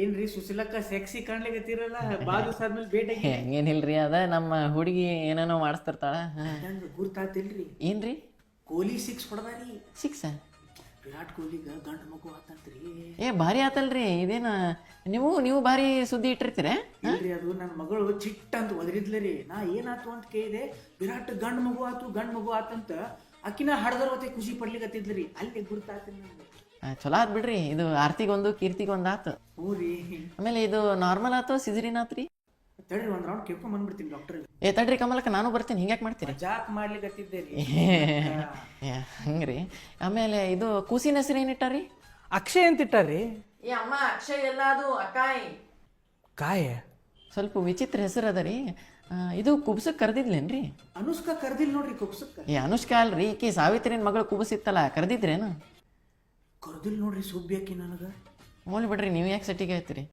ಏನ್ರಿ ಸುಶೀಲಕ್ಕ ಸೆಕ್ಸಿ ಕಾಣ್ಲಿಕತ್ತೀರಲ್ಲ ಬಾಳ ದಿವಸ ಆದ್ಮೇಲೆ ಭೇಟಿ ಹಂಗೇನಿಲ್ರಿ ಅದ ನಮ್ಮ ಹುಡುಗಿ ಏನೇನೋ ಮಾಡಿಸ್ತಿರ್ತಾಳ. ಹೆಂಗ ಗುರ್ತಾತಿಲ್ರಿ ಏನ್ರಿ ಕೊಹ್ಲಿ 6 ಹೊಡೆದಾರಿ. 6 ವಿರಾಟ್ ಕೊಹ್ಲಿಗ ಗಂಡ ಮಗು ಆತಂತ್ರಿ. ಭಾರಿ ಆತಲ್ರಿ. ಇದೇನು ನೀವು ಭಾರಿ ಸುದ್ದಿ ಇಟ್ಟಿರ್ತೀರ. ಇಲ್ರಿ ಅದು ನನ್ನ ಮಗಳು ಚಿಟ್ಟ ಅಂತ ಒದರಿದ್ಲರಿ. ನಾ ಏನಾತು ಅಂತ ಕೇಳಿದೆ. ವಿರಾಟ್ ಗಂಡ ಮಗು ಆತಂತ ಅಕ್ಕಿನ ಹಡದರ್ವತ್ತೆ ಖುಷಿ ಪಡ್ಲಿಕತ್ತಿದ್ರಿ. ಅಲ್ಲಿ ಗುರ್ತಾತಿಲ್ಲ ನಂಗೆ. ಚಲೋ ಆತ್ ಬಿಡ್ರಿ. ಇದು ಆರ್ತಿಗೊಂದು ಕೀರ್ತಿಗೊಂದು ಆತು. ಹ್ಞೂ ರೀ. ಆಮೇಲೆ ಇದು ನಾರ್ಮಲ್ ಆತು ಸಿಜರಿನ್ ಆತ್ರಿ. ತಡ್ರಿ ಒಂದ್ ರೌಂಡ್ ಕೇಳ್ಕೊಂಡ್ ಬಂದ್ಬಿಡ್ತೀನಿ ಡಾಕ್ಟರ್. ತಡ್ರಿ ಕಮಲಕ್ಕ ನಾನು ಬರ್ತೀನಿ. ಹಿಂಗ್ಯಾಕೆ ಮಾಡ್ತೀರಿ? ಜಾಕ್ ಮಾಡ್ಲಿಕತ್ತಿದ್ದೆ ರೀ. ಹಂಗ್ರಿ. ಆಮೇಲೆ ಇದು ಕೂಸಿನ ಹೆಸರು ಏನಿಟ್ಟಾರಿ? ಅಕ್ಷಯ್ ಅಂತ ಇಟ್ಟಾರಿ. ಅಮ್ಮ ಅಕ್ಷಯ್ ಎಲ್ಲ ಅದು ಅಕಾಯ್ ಕಾಯ. ಸ್ವಲ್ಪ ವಿಚಿತ್ರ ಹೆಸರು ಅದ ರೀ. ಇದು ಕುಬ್ಸಕ್ ಕರೆದಿದ್ಲೇನ್ರಿ? ಅನುಷ್ಕಾ ಕರ್ದಿಲ್ ನೋಡ್ರಿ ಕುಬ್ಸಕ್ಕ. ಅನುಷ್ಕಾ ಅಲ್ರಿ, ಈಕಿ ಸಾವಿತ್ರಿನ ಮಗಳು ಕುಬಸಿತ್ತಲ್ಲ, ಕರೆದಿದ್ರೇನು? ಕರ್ದಿಲ್ ನೋಡ್ರಿ ಸುಬ್ಬಿ ಅಕ್ಕಿ ನನಗ. ಹೋಗ್ಲಿ ಬಿಡ್ರಿ, ನೀವು ಯಾಕೆ ಸೆಟ್ಟಿಗೆ ಆಯ್ತೀರಿ?